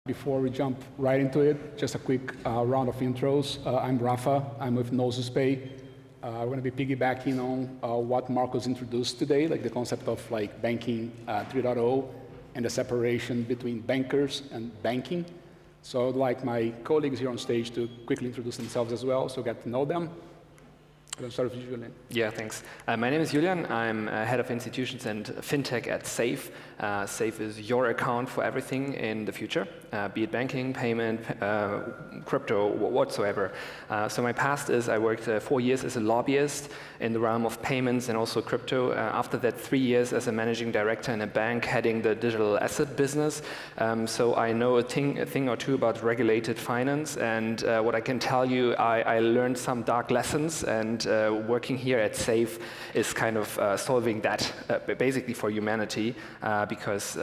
Before we jump right into it, just a quick round of intros. I'm Rafa. I'm with Gnosis Pay. We're going to be piggybacking on what Marcos introduced today, like the concept of like banking 3.0 and the separation between bankers and banking. So I'd like my colleagues here on stage to quickly introduce themselves as well, so get to know them. Let's start with Julian. Yeah, thanks. My name is Julian. I'm head of institutions and fintech at Safe. Safe is your account for everything in the future, be it banking, payment, crypto, whatsoever. So my past is I worked 4 years as a lobbyist in the realm of payments and also crypto. After that, 3 years as a managing director in a bank heading the digital asset business. So I know a thing or two about regulated finance. And what I can tell you, I learned some dark lessons, and working here at Safe is kind of solving that basically for humanity, because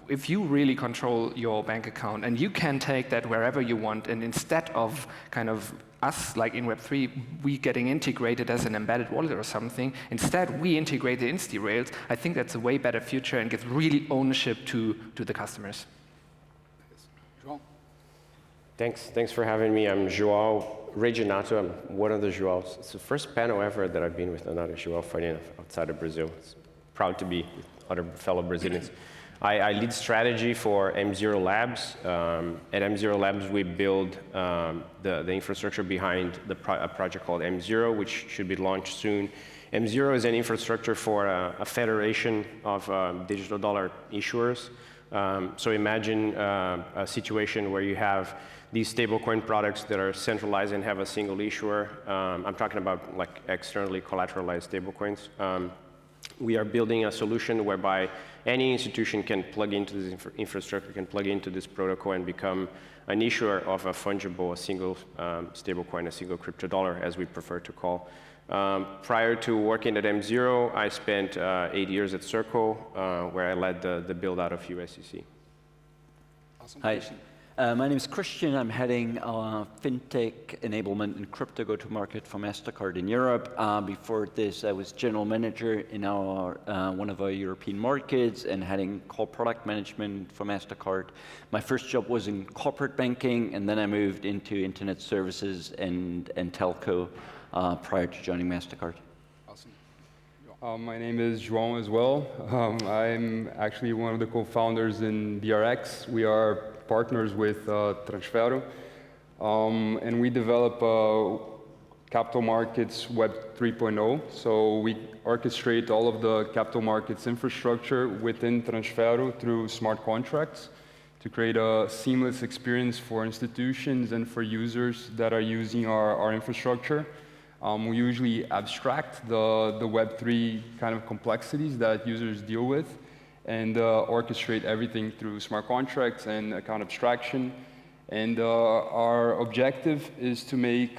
if you really control your bank account and you can take that wherever you want, and instead of kind of us, like in Web3, we getting integrated as an embedded wallet or something, instead we integrate the Insti-Rails, I think that's a way better future and gives really ownership to the customers. João. Thanks for having me. I'm João Reginato. I'm one of the Joaos. It's the first panel ever that I've been with another João Faria outside of Brazil. It's proud to be with other fellow Brazilians. I lead strategy for M0 Labs. At M0 Labs, we build the infrastructure behind a project called M0, which should be launched soon. M0 is an infrastructure for a federation of digital dollar issuers. So imagine a situation where you have these stablecoin products that are centralized and have a single issuer. I'm talking about like externally collateralized stablecoins. We are building a solution whereby any institution can plug into this infrastructure, can plug into this protocol and become an issuer of a fungible, a single stablecoin, a single crypto dollar, as we prefer to call. Prior to working at M0, I spent 8 years at Circle, where I led the build out of USCC. Awesome. Hi. My name is Christian. I'm heading fintech enablement and crypto go-to-market for MasterCard in Europe. Before this, I was general manager in one of our European markets and heading core product management for MasterCard. My first job was in corporate banking, and then I moved into internet services and telco prior to joining MasterCard. Awesome. My name is João as well. I'm actually one of the co-founders in BRX. We are partners with Transfero, and we develop capital markets Web 3.0. So we orchestrate all of the capital markets infrastructure within Transfero through smart contracts to create a seamless experience for institutions and for users that are using our infrastructure. We usually abstract the Web3 kind of complexities that users deal with, and orchestrate everything through smart contracts and account abstraction. And our objective is to make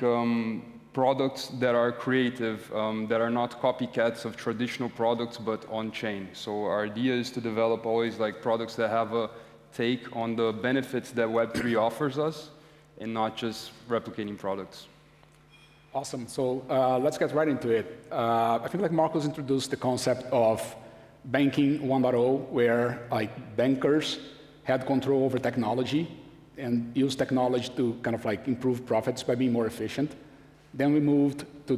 products that are creative, that are not copycats of traditional products, but on-chain. So our idea is to develop always like products that have a take on the benefits that Web3 offers us, and not just replicating products. Awesome. So let's get right into it. I think like Marcos introduced the concept of banking 1.0, where like bankers had control over technology and used technology to kind of like improve profits by being more efficient. Then we moved to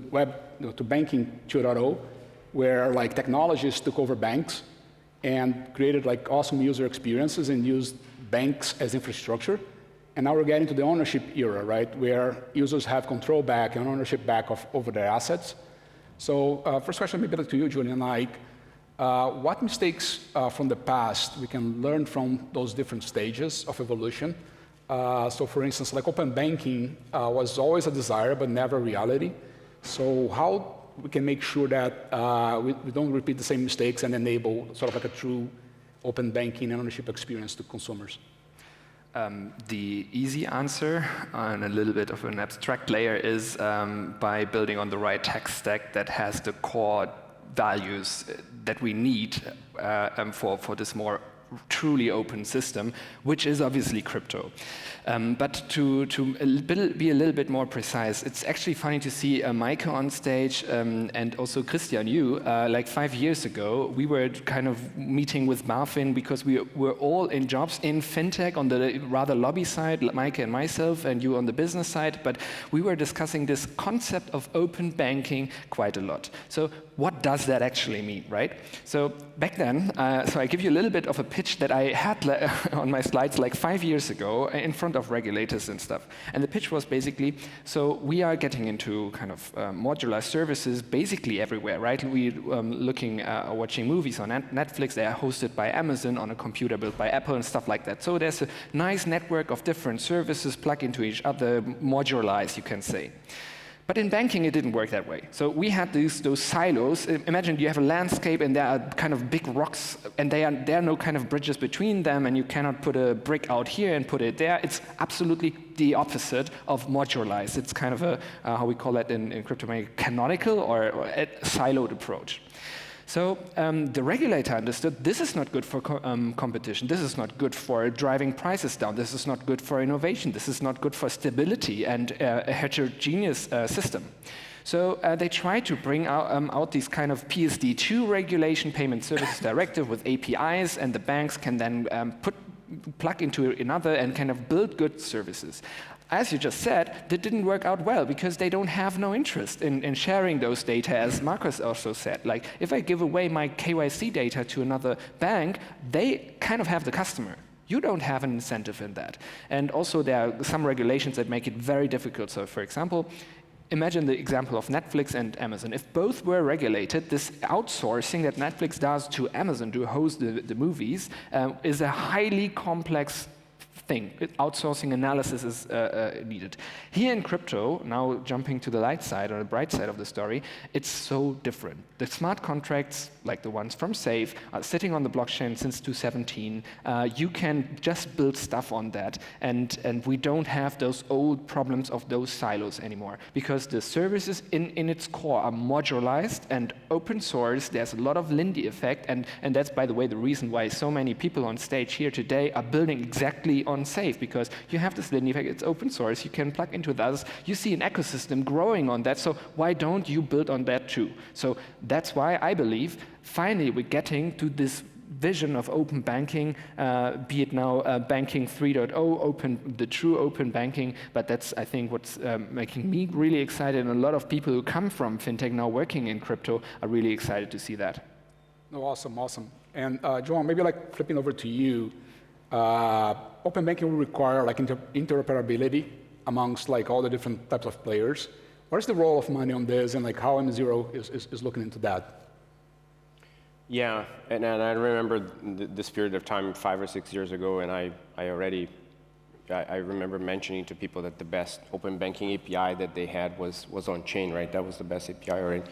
banking 2.0, where like technologists took over banks and created like awesome user experiences and used banks as infrastructure. And now we're getting to the ownership era, right, where users have control back and ownership back over their assets. So first question maybe to you, Julian, like, what mistakes from the past we can learn from those different stages of evolution? So for instance, like open banking was always a desire, but never a reality. So how we can make sure that we don't repeat the same mistakes and enable sort of like a true open banking and ownership experience to consumers? The easy answer on a little bit of an abstract layer is by building on the right tech stack that has the core values that we need for this more truly open system, which is obviously crypto. But to be a little bit more precise, it's actually funny to see Maike on stage and also Christian, you. Like 5 years ago, we were kind of meeting with Marvin because we were all in jobs in fintech on the rather lobby side, Maike and myself, and you on the business side. But we were discussing this concept of open banking quite a lot. So what does that actually mean, right? So back then, so I give you a little bit of a pitch that I had on my slides like 5 years ago in front of regulators and stuff. And the pitch was basically, so we are getting into kind of modular services basically everywhere, right? We're watching movies on Netflix. They are hosted by Amazon on a computer built by Apple and stuff like that. So there's a nice network of different services plug into each other, modularized, you can say. But in banking, it didn't work that way. So we had those silos. Imagine you have a landscape, and there are kind of big rocks, and there are no kind of bridges between them, and you cannot put a brick out here and put it there. It's absolutely the opposite of modularized. It's kind of a, how we call that in crypto, canonical or a siloed approach. So the regulator understood this is not good for competition. This is not good for driving prices down. This is not good for innovation. This is not good for stability and a heterogeneous system. So they tried to bring out these kind of PSD2 regulation, Payment Services Directive, with APIs, and the banks can then plug into another and kind of build good services. As you just said, that didn't work out well because they don't have no interest in sharing those data, as Marcus also said. Like, if I give away my KYC data to another bank, they kind of have the customer. You don't have an incentive in that. And also, there are some regulations that make it very difficult. So, for example, imagine the example of Netflix and Amazon. If both were regulated, this outsourcing that Netflix does to Amazon to host the movies is a highly complex thing. Outsourcing analysis is needed. Here in crypto, now jumping to the light side or the bright side of the story, it's so different. The smart contracts, like the ones from Safe, are sitting on the blockchain since 2017. You can just build stuff on that, and we don't have those old problems of those silos anymore, because the services in its core are modularized and open source. There's a lot of Lindy effect, and that's, by the way, the reason why so many people on stage here today are building exactly on Safe, because you have this Lindy effect. It's open source. You can plug into others. You see an ecosystem growing on that, so why don't you build on that too? So that's why I believe finally we're getting to this vision of open banking, be it now banking 3.0, the true open banking. But that's, I think, what's making me really excited, and a lot of people who come from fintech now working in crypto are really excited to see that. No, awesome. And João, maybe like flipping over to you, open banking will require like interoperability amongst like all the different types of players. What is the role of money on this, and like how M0 is looking into that? Yeah, and I remember this period of time 5 or 6 years ago, and I remember mentioning to people that the best open banking API that they had was on chain, right? That was the best API already.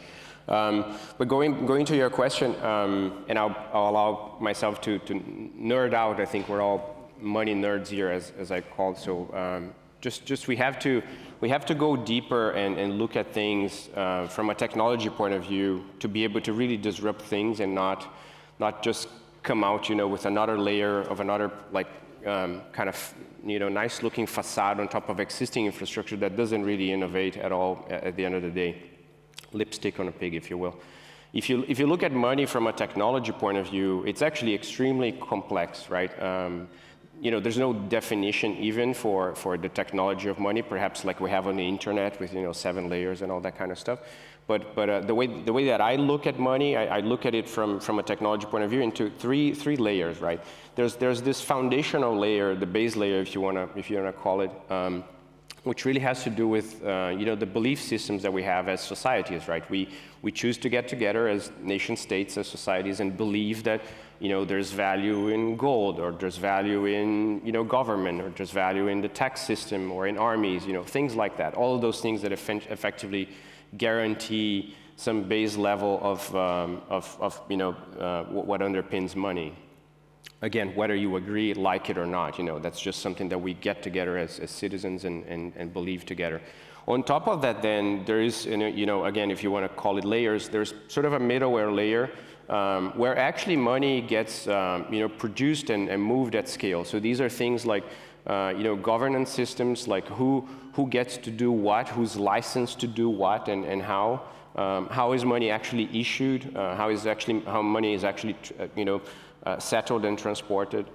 But going to your question, and I'll allow myself to nerd out. I think we're all money nerds here, as I called. So just we have to go deeper and look at things from a technology point of view to be able to really disrupt things and not just come out, with another layer of another kind of nice looking facade on top of existing infrastructure that doesn't really innovate at all at the end of the day. Lipstick on a pig, if you will. If you look at money from a technology point of view, it's actually extremely complex, right? There's no definition even for the technology of money, perhaps like we have on the internet with 7 layers and all that kind of stuff. But the way that I look at money, I look at it from a technology point of view into three layers, right? There's this foundational layer, the base layer, if you wanna call it, which really has to do with the belief systems that we have as societies, right? We choose to get together as nation states, as societies, and believe that there's value in gold, or there's value in government, or there's value in the tax system, or in armies, things like that. All of those things that effectively guarantee some base level of what underpins money. Again, whether you agree, like it or not, that's just something that we get together as citizens and believe together. On top of that, then there is, again, if you want to call it layers, there's sort of a middleware layer where actually money gets produced and moved at scale. So these are things like governance systems, like who gets to do what, who's licensed to do what, and how. How is money actually issued? How money is actually settled and transported?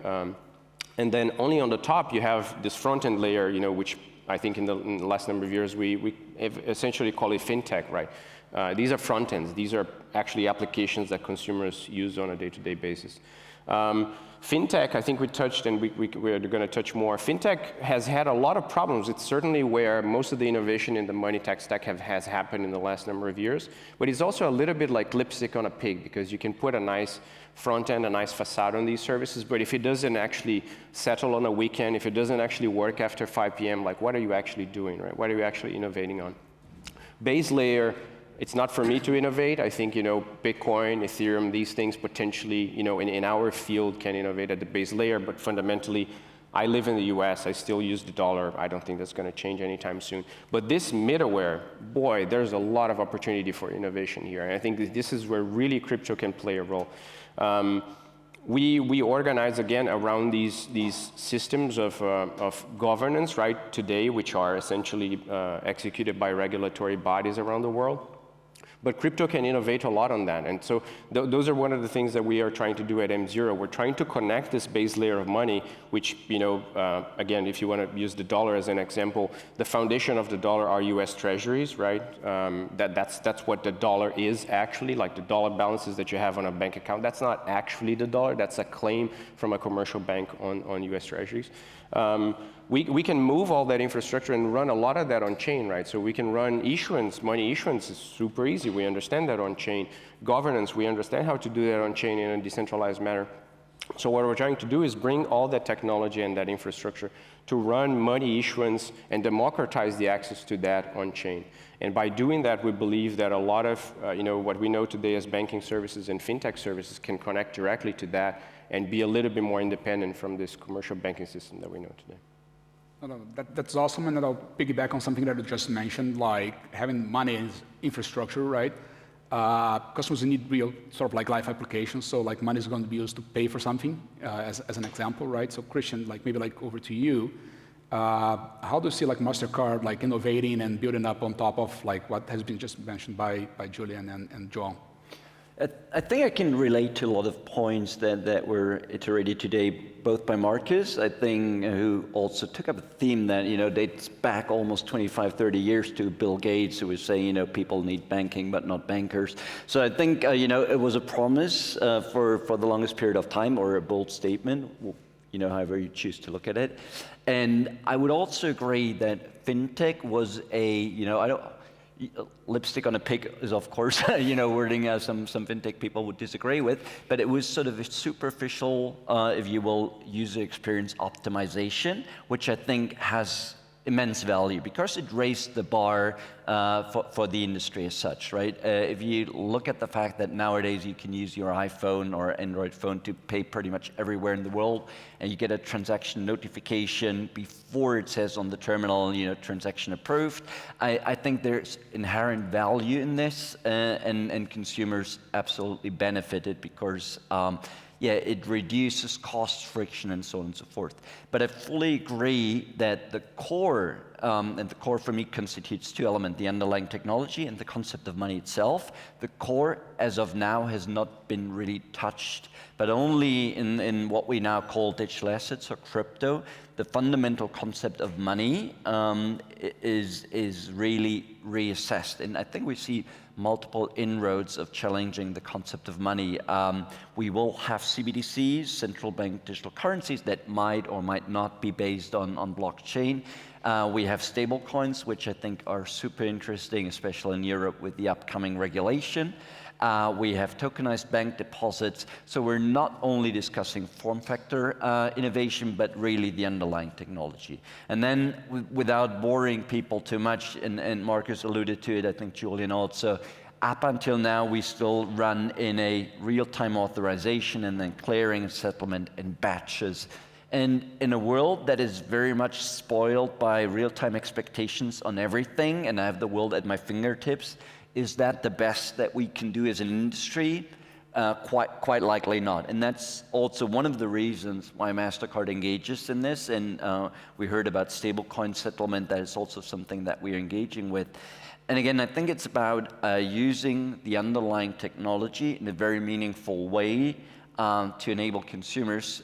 And then only on the top you have this front-end layer, which I think in the last number of years we essentially call it fintech, right? These are front ends. These are actually applications that consumers use on a day-to-day basis. Fintech, I think we touched, and we're going to touch more. Fintech has had a lot of problems. It's certainly where most of the innovation in the money tech stack has happened in the last number of years. But it's also a little bit like lipstick on a pig, because you can put a nice front end, a nice facade on these services, but if it doesn't actually settle on a weekend, if it doesn't actually work after 5 p.m., like what are you actually doing, right? What are you actually innovating on? Base layer, it's not for me to innovate. I think, Bitcoin, Ethereum, these things potentially, in our field can innovate at the base layer, but fundamentally, I live in the US, I still use the dollar. I don't think that's going to change anytime soon. But this middleware, boy, there's a lot of opportunity for innovation here. And I think this is where really crypto can play a role. We organize, again, around these systems of governance, right, today, which are essentially executed by regulatory bodies around the world. But crypto can innovate a lot on that. And so those are one of the things that we are trying to do at M0. We're trying to connect this base layer of money, which, again, if you want to use the dollar as an example, the foundation of the dollar are US treasuries, right? That's what the dollar is actually, like the dollar balances that you have on a bank account. That's not actually the dollar. That's a claim from a commercial bank on US treasuries. We can move all that infrastructure and run a lot of that on chain, right? So we can run issuance, money issuance is super easy. We understand that on chain. Governance, we understand how to do that on chain in a decentralized manner. So what we're trying to do is bring all that technology and that infrastructure to run money issuance and democratize the access to that on chain. And by doing that, we believe that a lot of what we know today as banking services and fintech services can connect directly to that and be a little bit more independent from this commercial banking system that we know today. No, that's awesome, and I'll piggyback on something that you just mentioned, like having money as infrastructure, right? Customers need real sort of like life applications, so like money is going to be used to pay for something, as an example, right? So Christian, like maybe like over to you, how do you see like MasterCard like innovating and building up on top of like what has been just mentioned by Julian and João? I think I can relate to a lot of points that were iterated today, both by Marcus, I think, who also took up a theme that, dates back almost 25, 30 years to Bill Gates, who was saying, people need banking, but not bankers. So I think, it was a promise for the longest period of time, or a bold statement, however you choose to look at it. And I would also agree that fintech was lipstick on a pig is, of course, wording some fintech people would disagree with, but it was sort of a superficial, if you will, user experience optimization, which I think has immense value because it raised the bar for the industry as such, right? If you look at the fact that nowadays you can use your iPhone or Android phone to pay pretty much everywhere in the world, and you get a transaction notification before it says on the terminal, transaction approved, I think there's inherent value in this, and consumers absolutely benefited because it reduces cost, friction, and so on and so forth. But I fully agree that the core, and the core for me constitutes two elements, the underlying technology and the concept of money itself. The core, as of now, has not been really touched, but only in what we now call digital assets or crypto. The fundamental concept of money is really reassessed. And I think we see multiple inroads of challenging the concept of money. We will have CBDCs, central bank digital currencies, that might or might not be based on blockchain. We have stable coins, which I think are super interesting, especially in Europe with the upcoming regulation. We have tokenized bank deposits. So we're not only discussing form factor innovation, but really the underlying technology. And then without boring people too much, and Marcus alluded to it, I think Julian also, up until now, we still run in a real-time authorization and then clearing and settlement in batches. And in a world that is very much spoiled by real-time expectations on everything, and I have the world at my fingertips, is that the best that we can do as an industry? Quite likely not. And that's also one of the reasons why MasterCard engages in this. And we heard about stablecoin settlement. That is also something that we're engaging with. And again, I think it's about using the underlying technology in a very meaningful way to enable consumers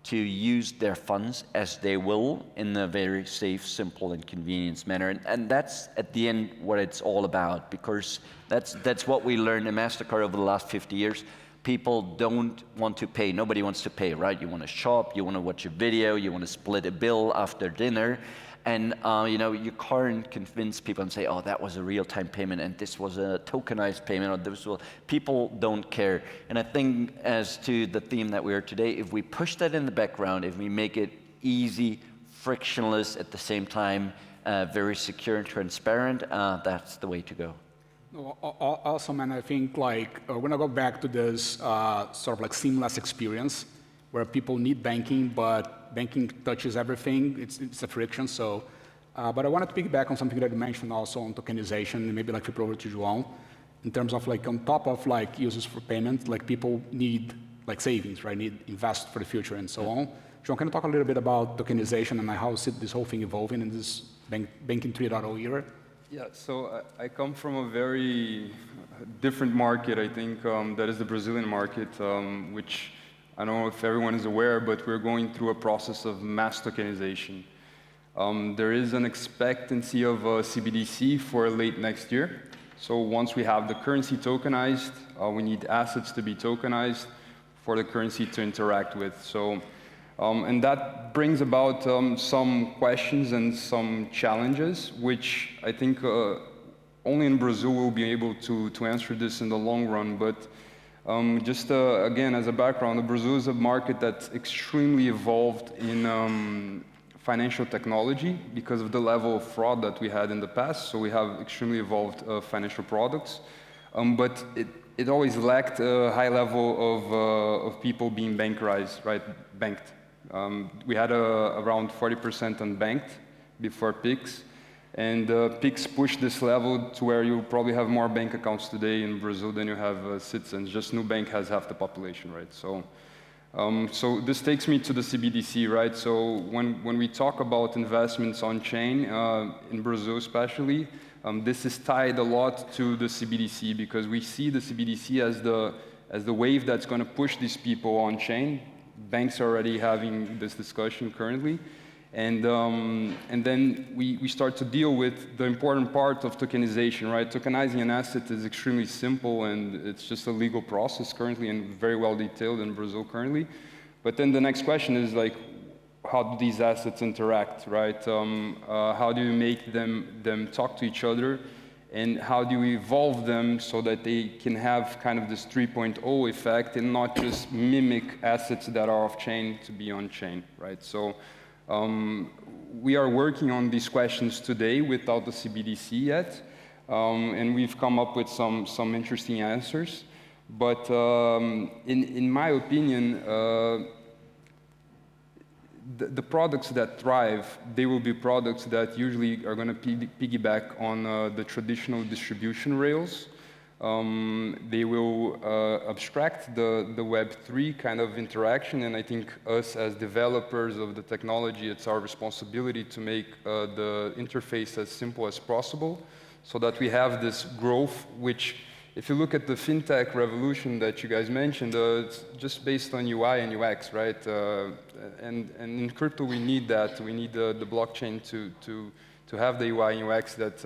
to use their funds as they will in a very safe, simple, and convenient manner. And that's, at the end, what it's all about, because that's what we learned in MasterCard over the last 50 years. People don't want to pay. Nobody wants to pay, right? You want to shop, you want to watch a video, you want to split a bill after dinner. And you can't convince people and say, oh, that was a real-time payment and this was a tokenized payment, or this was, people don't care. And I think, as to the theme that we are today, if we push that in the background, if we make it easy, frictionless, at the same time, very secure and transparent, that's the way to go. Awesome, and I think we're gonna go back to this sort of like seamless experience where people need banking, but banking touches everything. It's a friction. So, but I wanted to piggyback on something that you mentioned also on tokenization, and maybe flip over to João, in terms of on top of uses for payment, people need savings, right? Need invest for the future and so on. João, can you talk a little bit about tokenization and how is this whole thing evolving in this banking 3.0 era? Yeah, so I come from a very different market, I think, that is the Brazilian market, which I don't know if everyone is aware, but we're going through a process of mass tokenization. There is an expectancy of a CBDC for late next year. So once we have the currency tokenized, we need assets to be tokenized for the currency to interact with. So, and that brings about some questions and some challenges, which I think only in Brazil we'll be able to answer this in the long run. But just again, as a background, Brazil is a market that's extremely evolved in financial technology because of the level of fraud that we had in the past. So we have extremely evolved financial products, but it always lacked a high level of people being bankerized, right? Banked. We had around 40% unbanked before PIX. And PIX pushed this level to where you probably have more bank accounts today in Brazil than you have citizens. Just Nubank has half the population, right? So, so this takes me to the CBDC, right? So when we talk about investments on chain, in Brazil especially, this is tied a lot to the CBDC because we see the CBDC as the wave that's going to push these people on chain. Banks are already having this discussion currently. And then we start to deal with the important part of tokenization, right? Tokenizing an asset is extremely simple, and it's just a legal process currently and very well detailed in Brazil currently. But then the next question is how do these assets interact, right? How do you make them talk to each other? And how do you evolve them so that they can have kind of this 3.0 effect and not just mimic assets that are off-chain to be on-chain, right? So we are working on these questions today without the CBDC yet, and we've come up with some interesting answers. But in my opinion, the products that thrive, they will be products that usually are going to piggyback on the traditional distribution rails. They will abstract the Web3 kind of interaction, and I think us as developers of the technology, it's our responsibility to make the interface as simple as possible so that we have this growth, which if you look at the fintech revolution that you guys mentioned, it's just based on UI and UX, right? And in crypto, we need that. We need the blockchain to have the UI and UX that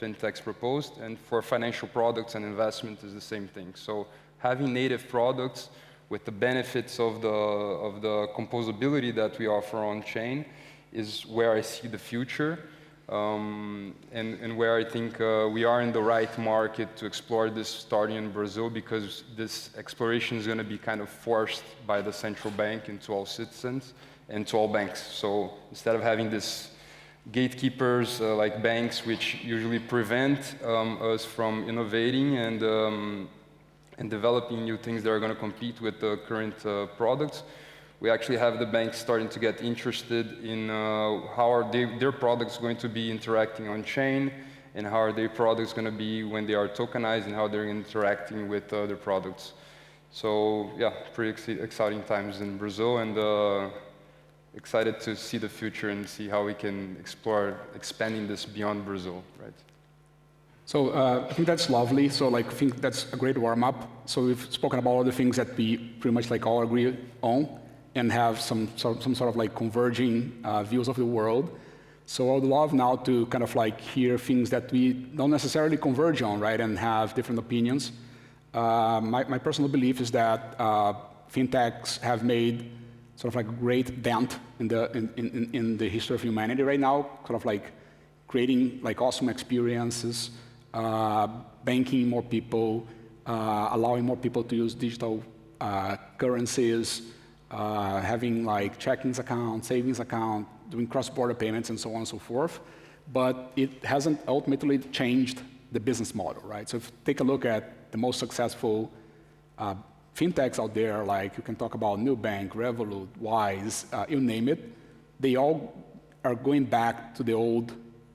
fintechs proposed, and for financial products and investment is the same thing. So having native products with the benefits of the composability that we offer on chain is where I see the future, and where I think we are in the right market to explore this starting in Brazil, because this exploration is going to be kind of forced by the central bank into all citizens and to all banks. So instead of having this gatekeepers like banks, which usually prevent us from innovating and developing new things that are going to compete with the current products, We actually have the banks starting to get interested in how are their products going to be interacting on chain, and how are their products going to be when they are tokenized, and how they're interacting with other products. So yeah, pretty exciting times in Brazil, and excited to see the future and see how we can explore expanding this beyond Brazil, right? So I think that's lovely. So like, I think that's a great warm-up. So we've spoken about all the things that we pretty much like all agree on and have some sort of like converging views of the world. So I would love now to kind of like hear things that we don't necessarily converge on, right, and have different opinions. My personal belief is that fintechs have made sort of like a great dent in the history of humanity right now, sort of like creating like awesome experiences, banking more people, allowing more people to use digital currencies, having like checkings account, savings account, doing cross-border payments, and so on and so forth. But it hasn't ultimately changed the business model, right? So if you take a look at the most successful fintechs out there, like you can talk about Nubank, Revolut, Wise, you name it, they all are going back to the old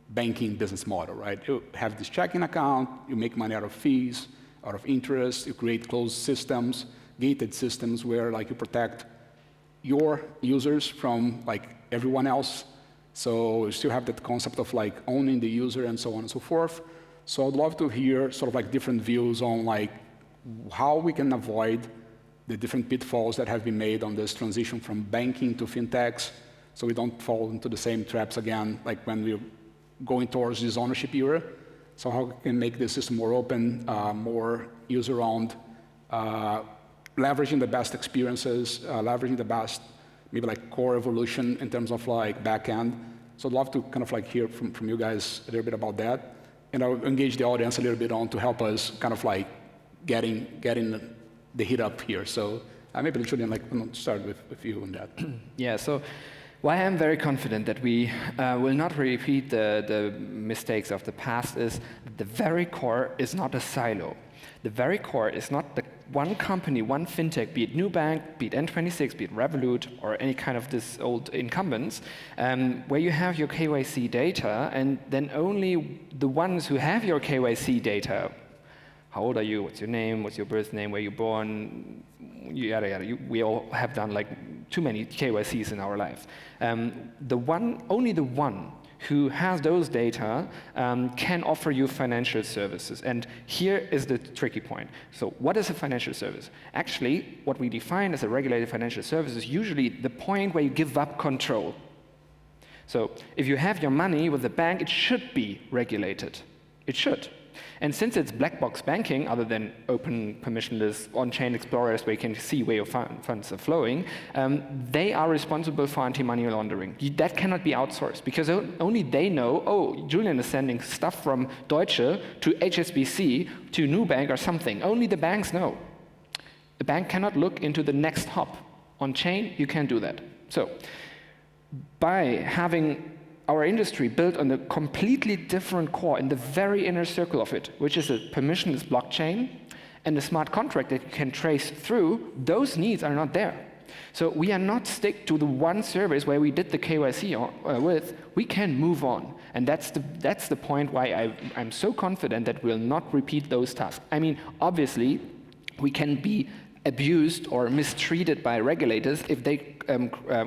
banking business model, right? You have this checking account, you make money out of fees, out of interest, you create closed systems, gated systems where like you protect your users from like everyone else. So you still have that concept of like owning the user and so on and so forth. So I'd love to hear sort of like different views on like how we can avoid the different pitfalls that have been made on this transition from banking to fintechs, so we don't fall into the same traps again, like when we're going towards this ownership era. So how we can make the system more open, more user-owned, leveraging the best experiences, leveraging the best, maybe like core evolution in terms of like backend. So I'd love to kind of like hear from you guys a little bit about that. And I'll engage the audience a little bit on to help us kind of like getting the heat up here. So maybe Julian, like, start with you on that. Yeah, so why I'm very confident that we will not repeat the mistakes of the past is the very core is not a silo. The very core is not the one company, one fintech, be it Nubank, be it N26, be it Revolut, or any kind of this old incumbents, where you have your KYC data, and then only the ones who have your KYC data, how old are you, what's your name, what's your birth name, where you're born, yada yada. We all have done like too many KYCs in our lives. Only the one who has those data can offer you financial services. And here is the tricky point. So what is a financial service? Actually, what we define as a regulated financial service is usually the point where you give up control. So if you have your money with the bank, it should be regulated. It should. And since it's black box banking, other than open permissionless on-chain explorers where you can see where your funds are flowing, they are responsible for anti-money laundering. That cannot be outsourced because only they know, oh, Julian is sending stuff from Deutsche to HSBC to Nubank or something. Only the banks know. The bank cannot look into the next hop. On-chain, you can't do that. So by having our industry built on a completely different core in the very inner circle of it, which is a permissionless blockchain and a smart contract that you can trace through, those needs are not there. So we are not stick to the one service where we did the KYC with. We can move on. And that's the point why I'm so confident that we'll not repeat those tasks. I mean, obviously, we can be abused or mistreated by regulators if they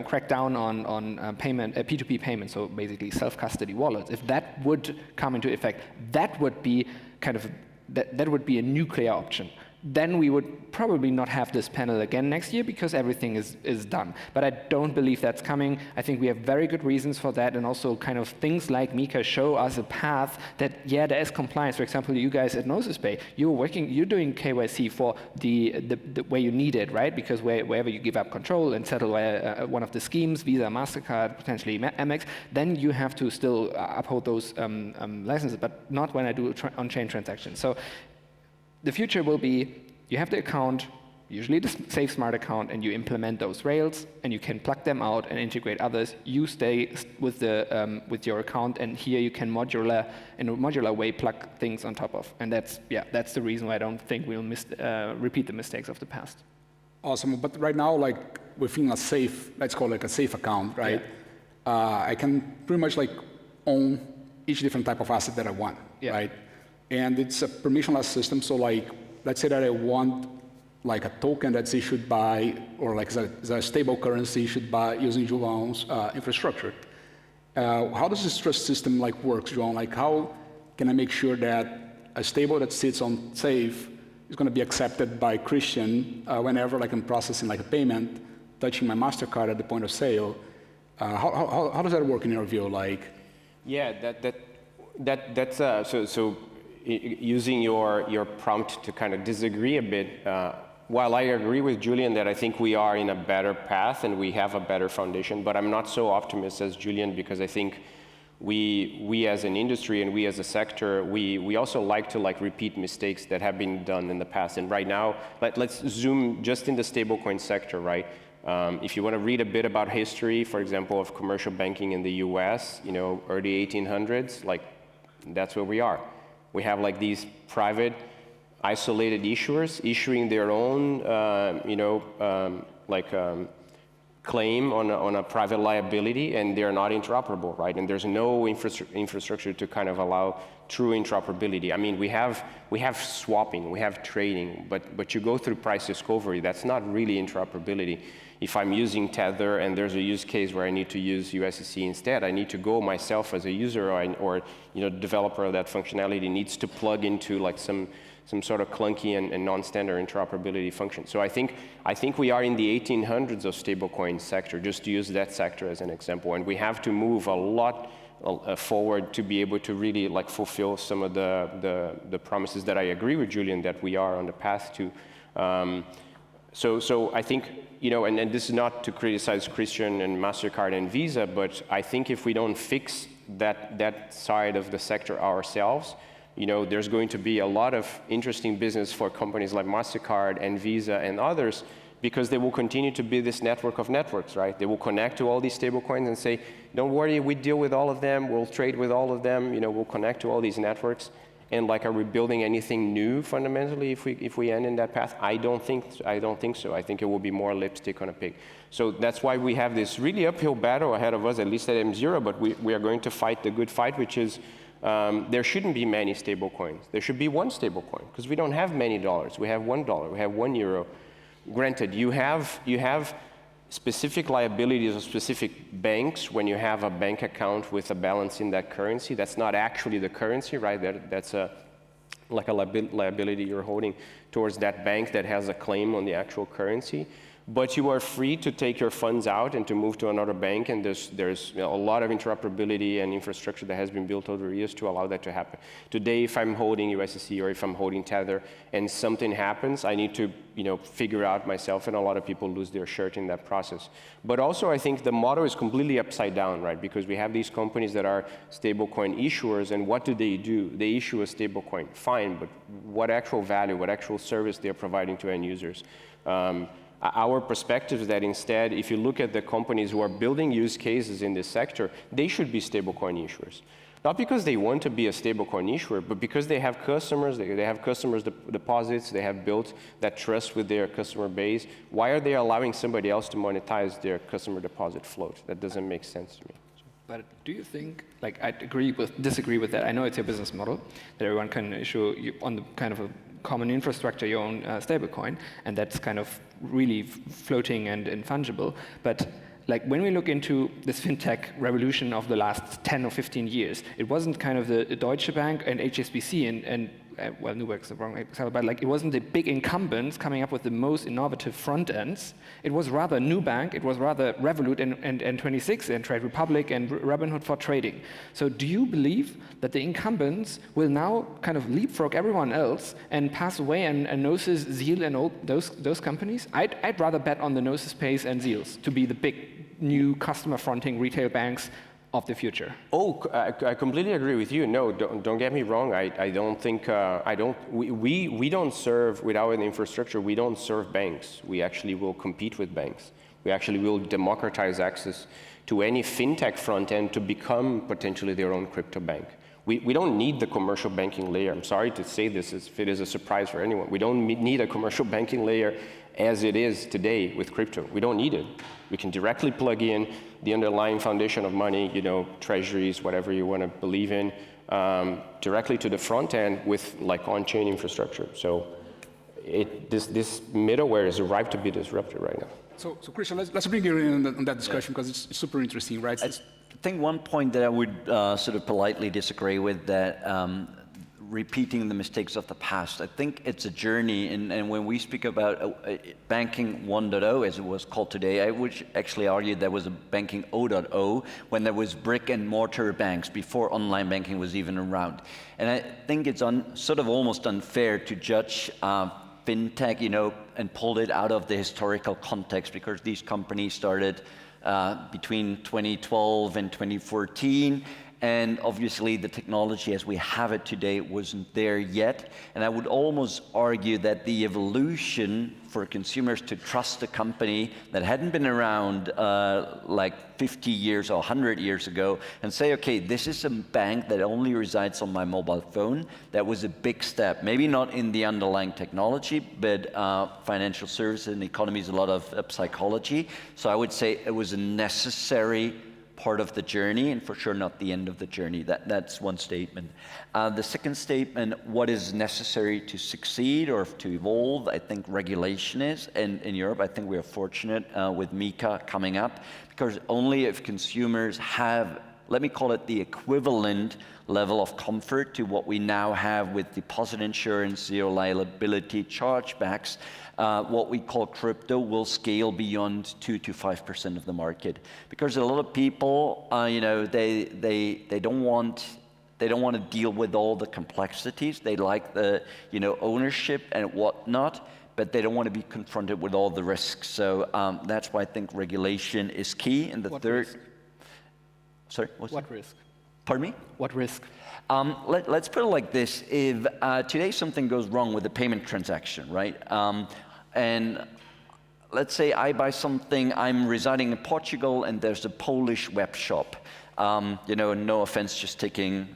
crack down on payment, P2P payments, so basically self-custody wallets. If that would come into effect, that would be kind of that would be a nuclear option. Then we would probably not have this panel again next year because everything is done. But I don't believe that's coming. I think we have very good reasons for that, and also kind of things like Mika show us a path that, yeah, there is compliance. For example, you guys at Gnosis Pay, you're doing KYC for the where you need it, right? Because wherever you give up control and settle one of the schemes, Visa, MasterCard, potentially Amex, then you have to still uphold those licenses, but not when I do on-chain transactions. So the future will be, you have the account, usually the Safe Smart account, and you implement those rails, and you can plug them out and integrate others. You stay with your account, and here you can in a modular way plug things on top of. And that's the reason why I don't think we'll repeat the mistakes of the past. Awesome. But right now, like within a safe, let's call it like a safe account, right? I can pretty much like own each different type of asset that I want, right? And it's a permissionless system. So like, let's say that I want like a token that's issued by, or like a stable currency issued by using João's infrastructure. How does this trust system like work, João? Like how can I make sure that a stable that sits on safe is going to be accepted by Christian whenever like I'm processing like a payment, touching my MasterCard at the point of sale? How does that work in your view? Like, yeah, that's so using your prompt to kind of disagree a bit. While I agree with Julian that I think we are in a better path and we have a better foundation, but I'm not so optimistic as Julian because I think we as an industry and we as a sector, we also like to like repeat mistakes that have been done in the past. And right now, let's zoom just in the stablecoin sector, right? If you want to read a bit about history, for example, of commercial banking in the US, you know, early 1800s, like that's where we are. We have like these private, isolated issuers issuing their own, claim on a private liability, and they're not interoperable, right? And there's no infrastructure to kind of allow true interoperability. I mean, we have swapping, we have trading, but you go through price discovery. That's not really interoperability. If I'm using Tether and there's a use case where I need to use USDC instead, I need to go myself as a user or developer of that functionality needs to plug into like some sort of clunky and non-standard interoperability function. So I think we are in the 1800s of stablecoin sector, just to use that sector as an example, and we have to move a lot forward to be able to really like fulfill some of the promises that I agree with Julian that we are on the path to. So I think, and this is not to criticize Christian and MasterCard and Visa, but I think if we don't fix that side of the sector ourselves, there's going to be a lot of interesting business for companies like MasterCard and Visa and others, because they will continue to be this network of networks, right? They will connect to all these stablecoins and say, don't worry, we deal with all of them, we'll trade with all of them, we'll connect to all these networks. And like, are we building anything new fundamentally if we end in that path? I don't think so. I think it will be more lipstick on a pig. So that's why we have this really uphill battle ahead of us, at least at M0, but we are going to fight the good fight, which is there shouldn't be many stable coins. There should be one stable coin, because we don't have many dollars. We have $1, we have €1. Granted, you have specific liabilities of specific banks when you have a bank account with a balance in that currency. That's not actually the currency, right? That's like a liability you're holding towards that bank that has a claim on the actual currency. But you are free to take your funds out and to move to another bank, and there's a lot of interoperability and infrastructure that has been built over the years to allow that to happen. Today, if I'm holding USDC or if I'm holding Tether and something happens, I need to figure out myself, and a lot of people lose their shirt in that process. But also, I think the model is completely upside down, right? Because we have these companies that are stablecoin issuers, and what do? They issue a stablecoin, fine, but what actual value, what actual service they're providing to end users? Our perspective is that instead, if you look at the companies who are building use cases in this sector, they should be stablecoin issuers. Not because they want to be a stablecoin issuer, but because they have customers, they have customers' deposits, they have built that trust with their customer base. Why are they allowing somebody else to monetize their customer deposit float? That doesn't make sense to me. But do you think, like, I disagree with that. I know it's your business model, that everyone can issue on the kind of a common infrastructure your own stablecoin, and that's kind of really floating and fungible. But like, when we look into this fintech revolution of the last 10 or 15 years, it wasn't kind of the Deutsche Bank and HSBC and well, Nubank's the wrong example, but like, it wasn't the big incumbents coming up with the most innovative front ends. It was rather Nubank, it was rather Revolut and N26 and Trade Republic and Robinhood for trading. So do you believe that the incumbents will now kind of leapfrog everyone else and pass away and Gnosis, Zeal and all those companies? I'd rather bet on the Gnosis Pays and Zeals to be the big new customer fronting retail banks of the future. Oh, I completely agree with you. No, don't get me wrong. I don't think we don't serve with our infrastructure. We don't serve banks. We actually will compete with banks. We actually will democratize access to any fintech front end to become potentially their own crypto bank. We don't need the commercial banking layer. I'm sorry to say this if it is a surprise for anyone. We don't need a commercial banking layer as it is today with crypto. We don't need it. We can directly plug in the underlying foundation of money, you know, treasuries, whatever you want to believe in, directly to the front end with like on-chain infrastructure. So this middleware is ripe to be disrupted right now. So Christian, let's bring you in on that discussion because it's super interesting, right? I think one point that I would sort of politely disagree with, that repeating the mistakes of the past. I think it's a journey, and when we speak about banking 1.0, as it was called today, I would actually argue there was a banking 0.0 when there was brick and mortar banks before online banking was even around. And I think it's sort of almost unfair to judge fintech, you know, and pull it out of the historical context, because these companies started between 2012 and 2014. And obviously the technology as we have it today wasn't there yet. And I would almost argue that the evolution for consumers to trust a company that hadn't been around like 50 years or 100 years ago and say, okay, this is a bank that only resides on my mobile phone, that was a big step. Maybe not in the underlying technology, but financial services and economy is a lot of psychology. So I would say it was a necessary part of the journey, and for sure not the end of the journey. That's one statement. The second statement, what is necessary to succeed or to evolve, I think regulation is. And in Europe, I think we are fortunate with MiCA coming up, because only if consumers have, let me call it the equivalent level of comfort to what we now have with deposit insurance, zero liability chargebacks, what we call crypto will scale beyond 2 to 5% of the market. Because a lot of people, you know, they don't want to deal with all the complexities. They like the, you know, ownership and whatnot, but they don't want to be confronted with all the risks. So that's why I think regulation is key. And the third, risk? Sorry, what risk? Pardon me? What risk? Let's put it like this. If today something goes wrong with a payment transaction, right? And let's say I buy something, I'm residing in Portugal and there's a Polish web shop. You know, no offense, just taking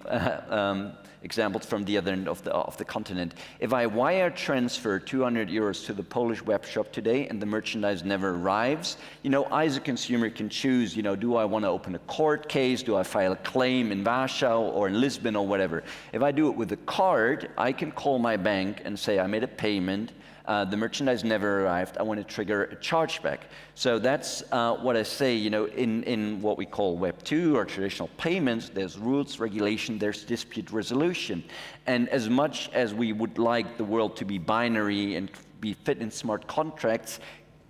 examples from the other end of the continent. If I wire transfer 200 euros to the Polish web shop today and the merchandise never arrives, you know, I as a consumer can choose, you know, do I want to open a court case? Do I file a claim in Warsaw or in Lisbon or whatever? If I do it with a card, I can call my bank and say I made a payment, the merchandise never arrived, I want to trigger a chargeback. So that's what I say, you know, in what we call Web 2 or traditional payments, there's rules, regulation, there's dispute resolution. And as much as we would like the world to be binary and be fit in smart contracts,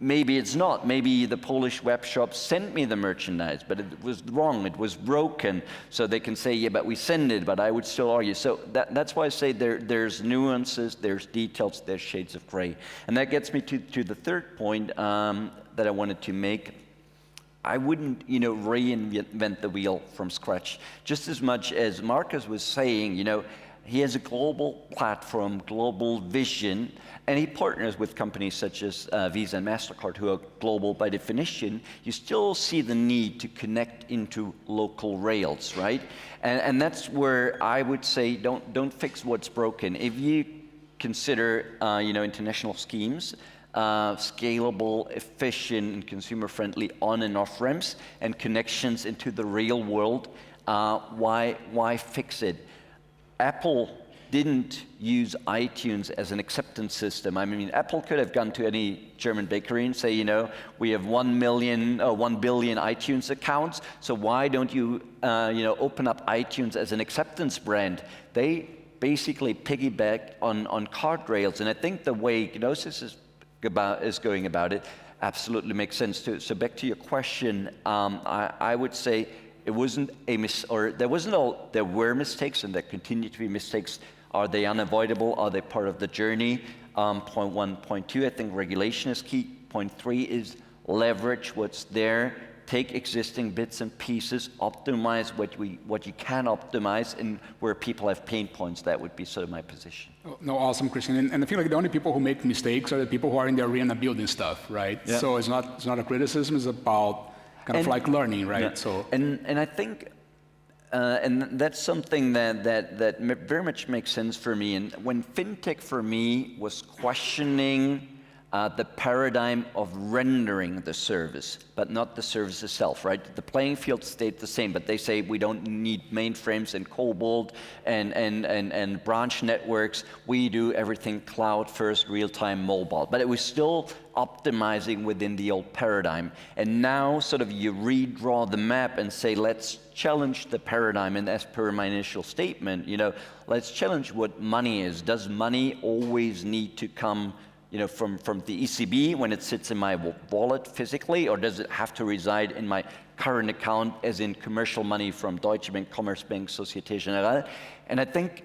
maybe it's not. Maybe the Polish web shop sent me the merchandise, but it was wrong, it was broken. So they can say, yeah, but we send it, but I would still argue. So that's why I say there's nuances, there's details, there's shades of gray. And that gets me to the third point that I wanted to make. I wouldn't, you know, reinvent the wheel from scratch. Just as much as Marcus was saying, you know, he has a global platform, global vision, and he partners with companies such as Visa and MasterCard, who are global by definition. You still see the need to connect into local rails, right? And that's where I would say don't fix what's broken. If you consider, you know, international schemes, scalable, efficient, and consumer-friendly on and off ramps, and connections into the real world, why fix it? Apple didn't use iTunes as an acceptance system. I mean, Apple could have gone to any German bakery and say, you know, we have 1 billion iTunes accounts, so why don't you, you know, open up iTunes as an acceptance brand? They basically piggyback on card rails, and I think the way Gnosis is going about it absolutely makes sense too. So back to your question, I would say it wasn't there were mistakes, and there continue to be mistakes. Are they unavoidable? Are they part of the journey? Point one. Point two, I think regulation is key. Point three is leverage what's there. Take existing bits and pieces, optimize what you can optimize, and where people have pain points. That would be sort of my position. Oh, no, awesome, Christian. And I feel like the only people who make mistakes are the people who are in the arena building stuff, right? Yeah. So it's not a criticism, it's about kind of like learning, right? Yeah. So and I think And that's something that very much makes sense for me. And when fintech for me was questioning the paradigm of rendering the service, but not the service itself, right? The playing field stayed the same, but they say we don't need mainframes and COBOL and branch networks. We do everything cloud first, real-time mobile. But it was still optimizing within the old paradigm. And now sort of you redraw the map and say, let's challenge the paradigm. And as per my initial statement, let's challenge what money is. Does money always need to come from the ECB when it sits in my wallet physically, or does it have to reside in my current account as in commercial money from Deutsche Bank, Commerzbank, Societe Generale? And I think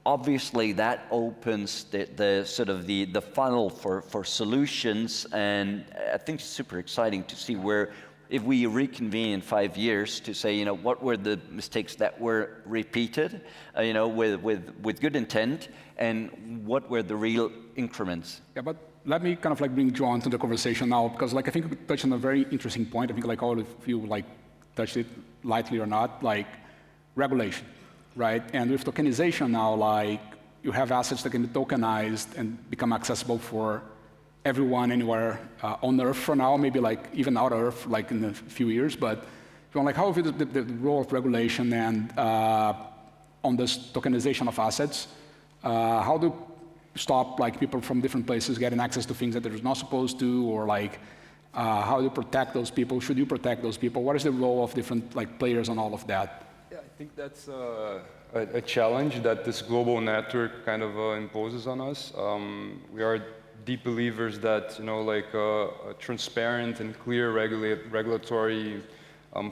obviously that opens the sort of the funnel for solutions, and I think it's super exciting to see where, if we reconvene in 5 years to say, what were the mistakes that were repeated, with good intent, and what were the real increments? Yeah, but let me kind of like bring John to the conversation now, because like I think we touched on a very interesting point. I think like all of you like touched it lightly or not, like regulation, right? And with tokenization now, like you have assets that can be tokenized and become accessible for everyone anywhere on Earth for now, maybe like even out of Earth like in a few years. But like how is the role of regulation and on this tokenization of assets? How do stop like people from different places getting access to things that they're not supposed to, or like how do you protect those people? Should you protect those people? What is the role of different like players on all of that? Yeah, I think that's a challenge that this global network kind of imposes on us. We are deep believers that a transparent and clear regulatory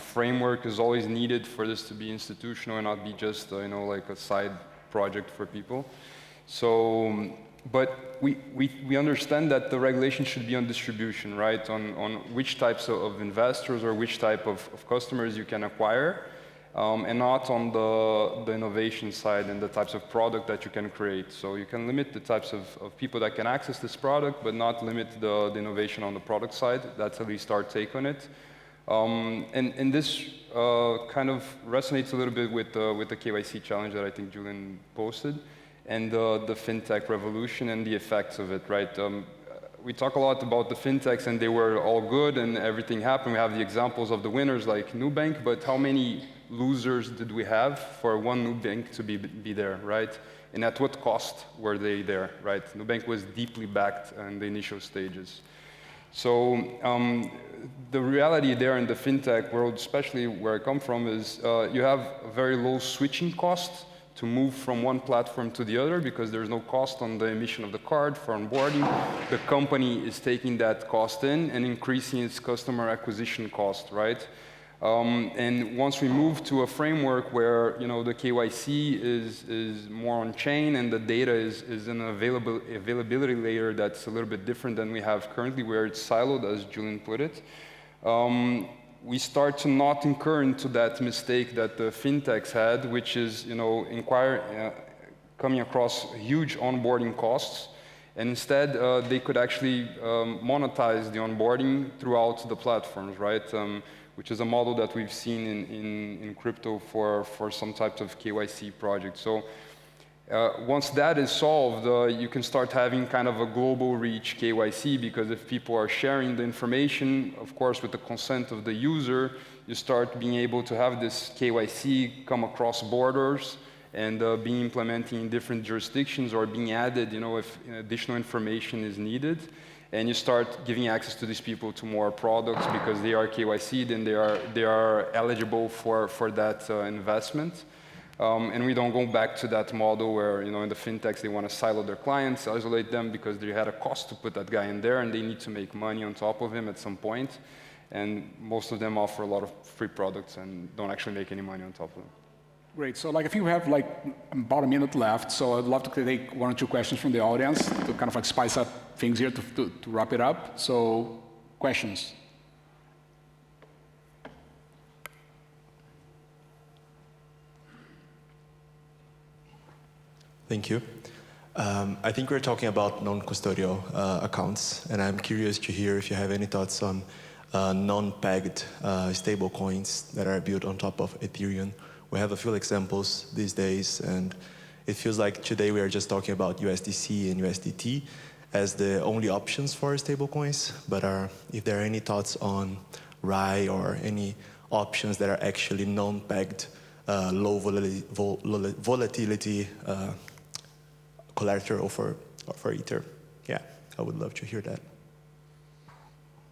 framework is always needed for this to be institutional and not be just like a side project for people. So, but we understand that the regulation should be on distribution, right? On which types of investors or which type of customers you can acquire, and not on the innovation side and the types of product that you can create. So you can limit the types of people that can access this product, but not limit the innovation on the product side. That's at least our take on it. And this kind of resonates a little bit with the KYC challenge that I think Julian posted, and the fintech revolution and the effects of it, right? We talk a lot about the fintechs, and they were all good and everything happened. We have the examples of the winners like Nubank, but how many losers did we have for one Nubank to be there, right? And at what cost were they there, right? Nubank was deeply backed in the initial stages. So the reality there in the fintech world, especially where I come from, is you have a very low switching cost to move from one platform to the other, because there's no cost on the emission of the card for onboarding. The company is taking that cost in and increasing its customer acquisition cost, right? And once we move to a framework where the KYC is more on chain and the data is an availability layer that's a little bit different than we have currently, where it's siloed, as Julian put it, we start to not incur into that mistake that the fintechs had, which is coming across huge onboarding costs. And instead, they could actually monetize the onboarding throughout the platforms, right? Which is a model that we've seen in crypto for some types of KYC projects. So once that is solved, you can start having kind of a global reach KYC, because if people are sharing the information, of course, with the consent of the user, you start being able to have this KYC come across borders and being implemented in different jurisdictions, or being added, if additional information is needed. And you start giving access to these people to more products because they are KYC'd and they are eligible for that investment. And we don't go back to that model where, in the fintechs, they want to silo their clients, isolate them because they had a cost to put that guy in there and they need to make money on top of him at some point. And most of them offer a lot of free products and don't actually make any money on top of them. Great. So I think we have about a minute left. So I'd love to take 1 or 2 questions from the audience to kind of spice up things here to wrap it up. So questions? Thank you. I think we're talking about non-custodial accounts, and I'm curious to hear if you have any thoughts on non-pegged stable coins that are built on top of Ethereum, we have a few examples these days, and it feels like today we are just talking about USDC and USDT as the only options for stablecoins. But if there are any thoughts on RAI or any options that are actually non-pegged, low volatility collateral for Ether, yeah, I would love to hear that.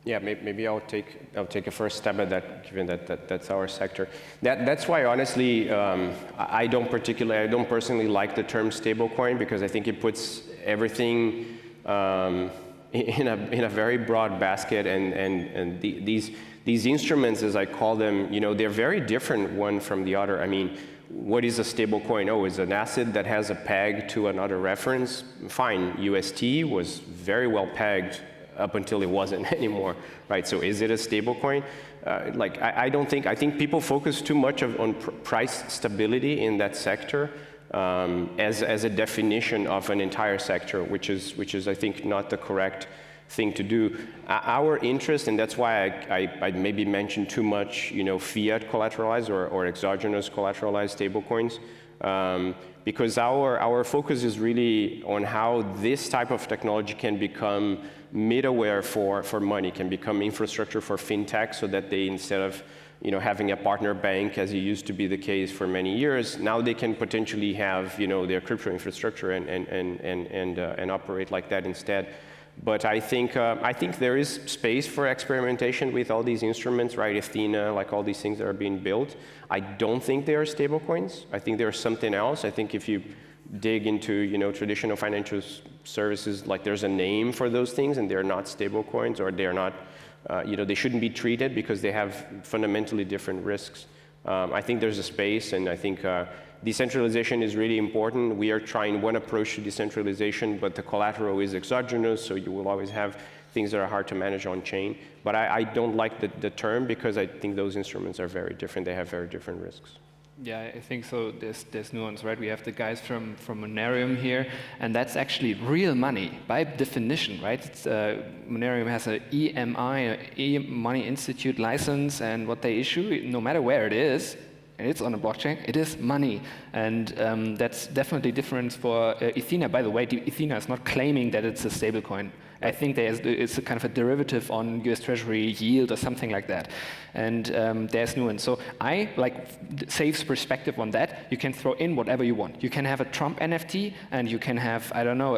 Yeah, maybe I'll take a first stab at that, given that that's our sector. That's why, honestly, I don't personally like the term stablecoin, because I think it puts everything in a very broad basket, and these instruments, as I call them, they're very different one from the other. I mean, what is a stablecoin? Oh, it's an asset that has a peg to another reference. Fine, UST was very well pegged up until it wasn't anymore, right? So is it a stablecoin? I think people focus too much on price stability in that sector as a definition of an entire sector, which is I think not the correct thing to do. Our interest, and that's why I maybe mentioned too much, fiat collateralized or exogenous collateralized stablecoins, because our focus is really on how this type of technology can become middleware for money, can become infrastructure for fintech, so that they, instead of having a partner bank, as it used to be the case for many years, now they can potentially have their crypto infrastructure and operate like that instead. But I think there is space for experimentation with all these instruments, right? Athena, like all these things that are being built. I don't think they are stablecoins. I think they're something else. I think if you dig into traditional financial services, like there's a name for those things, and they're not stablecoins, or they're not, they shouldn't be treated because they have fundamentally different risks. I think there's a space, and I think decentralization is really important. We are trying one approach to decentralization, but the collateral is exogenous, so you will always have things that are hard to manage on chain. But I don't like the term, because I think those instruments are very different. They have very different risks. Yeah, I think so. There's nuance, right? We have the guys from Monerium here, and that's actually real money by definition, right? Monerium has an EMI, E-Money Institute license, and what they issue, no matter where it is, and it's on a blockchain, it is money. And that's definitely different for Athena. By the way, Athena is not claiming that it's a stablecoin. I think it's a kind of a derivative on US Treasury yield or something like that. And there's nuance. So I like Safe's perspective on that. You can throw in whatever you want. You can have a Trump NFT, and you can have, I don't know,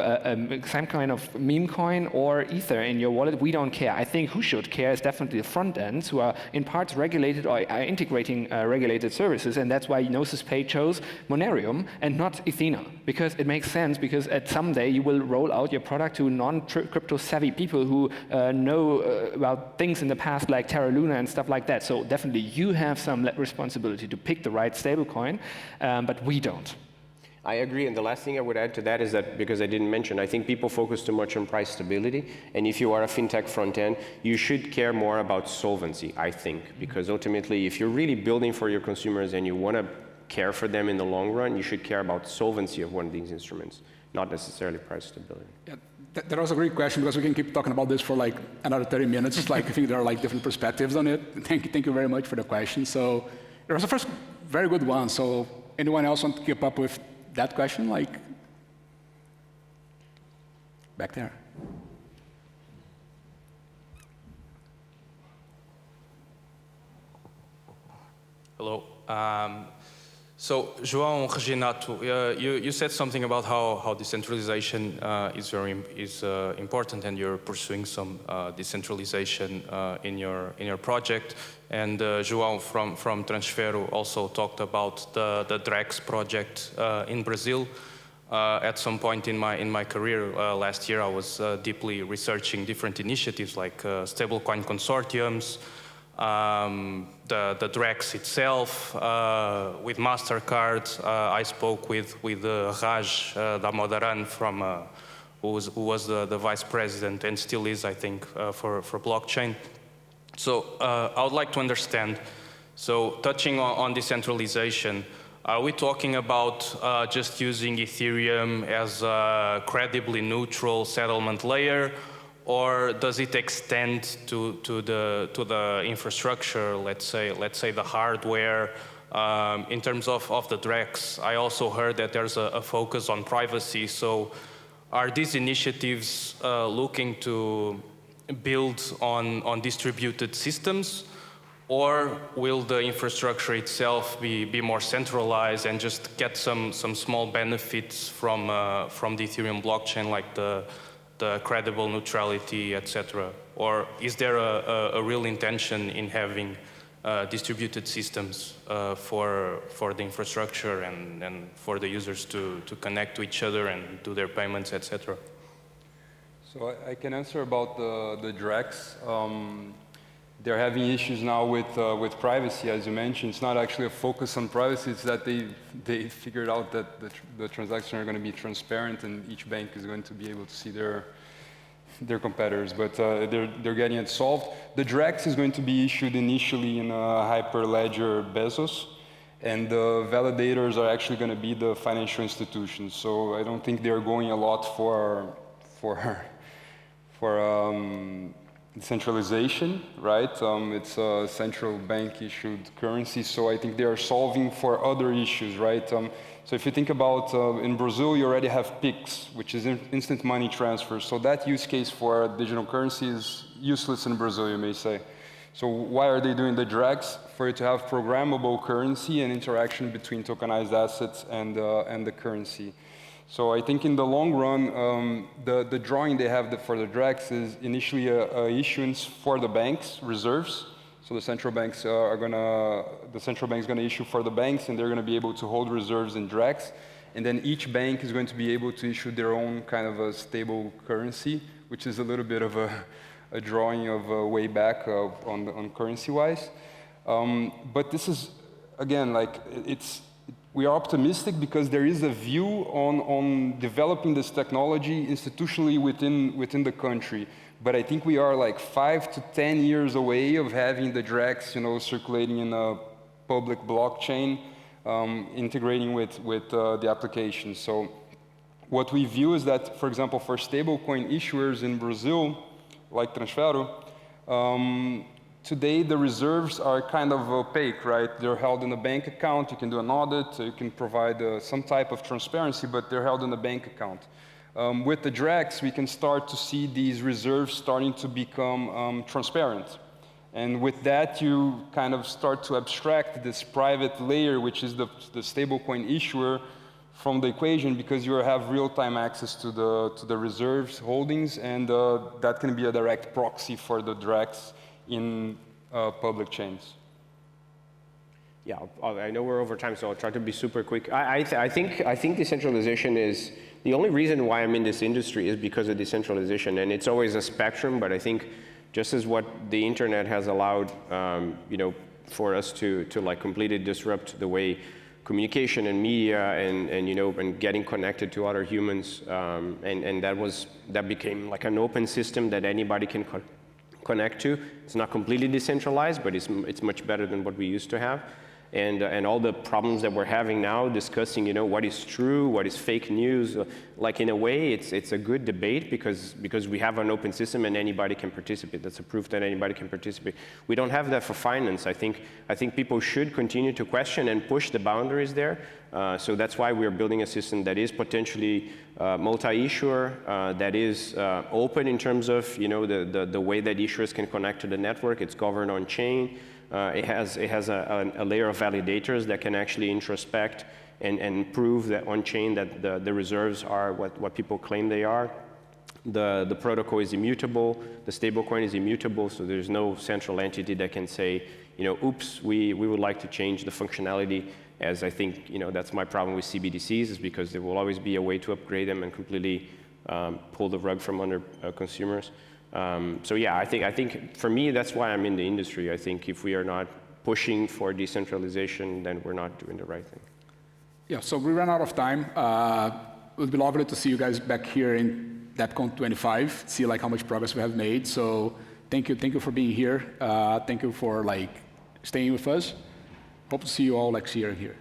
some kind of meme coin or Ether in your wallet. We don't care. I think who should care is definitely the front ends, who are in parts regulated or are integrating regulated services. And that's why Gnosis Pay chose Monerium and not Athena, because it makes sense, because at someday you will roll out your product to non-crypto savvy people who know about things in the past, like Terra Luna and stuff like that. So definitely you have some responsibility to pick the right stablecoin, but we don't. I agree, and the last thing I would add to that is that, because I didn't mention, I think people focus too much on price stability, and if you are a fintech front end, you should care more about solvency, I think, because ultimately, if you're really building for your consumers and you want to care for them in the long run, you should care about solvency of one of these instruments, not necessarily price stability. Yeah, that was a great question, because we can keep talking about this for like another 30 minutes. It's like, I think there are like different perspectives on it. Thank you very much for the question. So it was the first very good one. So anyone else want to keep up with that question? Like back there. Hello. So, João, Reginato, you said something about how decentralization is important, and you're pursuing some decentralization in your project. And João from Transfero also talked about the Drex project in Brazil. At some point in my career last year, I was deeply researching different initiatives like stablecoin consortiums, the Drex itself, with MasterCard. I spoke with Raj Damodaran who was the vice president and still is, I think, for blockchain. So I would like to understand, so touching on decentralization, are we talking about just using Ethereum as a credibly neutral settlement layer, or does it extend to the infrastructure, let's say the hardware, In terms of the DREX, I also heard that there's a focus on privacy. So are these initiatives looking to build on distributed systems, or will the infrastructure itself be more centralized and just get some small benefits from the Ethereum blockchain, like the credible neutrality, etc.? Or is there a real intention in having distributed systems for the infrastructure and for the users to connect to each other and do their payments, etc.? So I can answer about the DREX. They're having issues now with privacy, as you mentioned. It's not actually a focus on privacy, it's that they figured out that the transactions are going to be transparent and each bank is going to be able to see their competitors, but they're getting it solved. The DREX is going to be issued initially in a Hyperledger Bezos, and the validators are actually going to be the financial institutions. So I don't think they're going a lot for decentralization, right? It's a central bank issued currency, so I think they are solving for other issues, right? So if you think about, in Brazil, you already have PIX, which is instant money transfer. So that use case for digital currency is useless in Brazil, you may say. So why are they doing the DREX? For you to have programmable currency and interaction between tokenized assets and the currency. So I think in the long run, the drawing they have for the DREX is initially a issuance for the banks, reserves. So the central banks the central bank is going to issue for the banks, and they're going to be able to hold reserves in DREX. And then each bank is going to be able to issue their own kind of a stable currency, which is a little bit of a drawing of way back on currency-wise. But this is, again, like we are optimistic because there is a view on developing this technology institutionally within the country. But I think we are like 5 to 10 years away of having the DREX, circulating in a public blockchain, integrating with the application. So what we view is that, for example, for stablecoin issuers in Brazil, like Transfero, today the reserves are kind of opaque, right? They're held in a bank account, you can do an audit, you can provide some type of transparency, but they're held in a bank account. With the DREX, we can start to see these reserves starting to become transparent. And with that, you kind of start to abstract this private layer, which is the stablecoin issuer, from the equation, because you have real-time access to the reserves holdings, and that can be a direct proxy for the DREX in public chains. Yeah, I know we're over time, so I'll try to be super quick. I think decentralization is, the only reason why I'm in this industry is because of decentralization, and it's always a spectrum, but I think just as what the internet has allowed, for us to like completely disrupt the way communication and media and getting connected to other humans, and that became like an open system that anybody can connect to. It's not completely decentralized, but it's much better than what we used to have. And all the problems that we're having now, discussing, what is true, what is fake news, like in a way, it's a good debate because we have an open system and anybody can participate. That's a proof that anybody can participate. We don't have that for finance. I think people should continue to question and push the boundaries there. So that's why we're building a system that is potentially multi-issuer, that is open in terms of, the way that issuers can connect to the network. It's governed on chain. It has a layer of validators that can actually introspect and prove that on chain that the reserves are what people claim they are. The protocol is immutable. The stablecoin is immutable, so there's no central entity that can say, oops, we would like to change the functionality. As I think, that's my problem with CBDCs, is because there will always be a way to upgrade them and completely pull the rug from under consumers. So yeah, I think for me, that's why I'm in the industry. I think if we are not pushing for decentralization, then we're not doing the right thing. Yeah, so we ran out of time. It would be lovely to see you guys back here in DappCon 25, see like how much progress we have made. So thank you for being here. Thank you for staying with us. Hope to see you all next year here.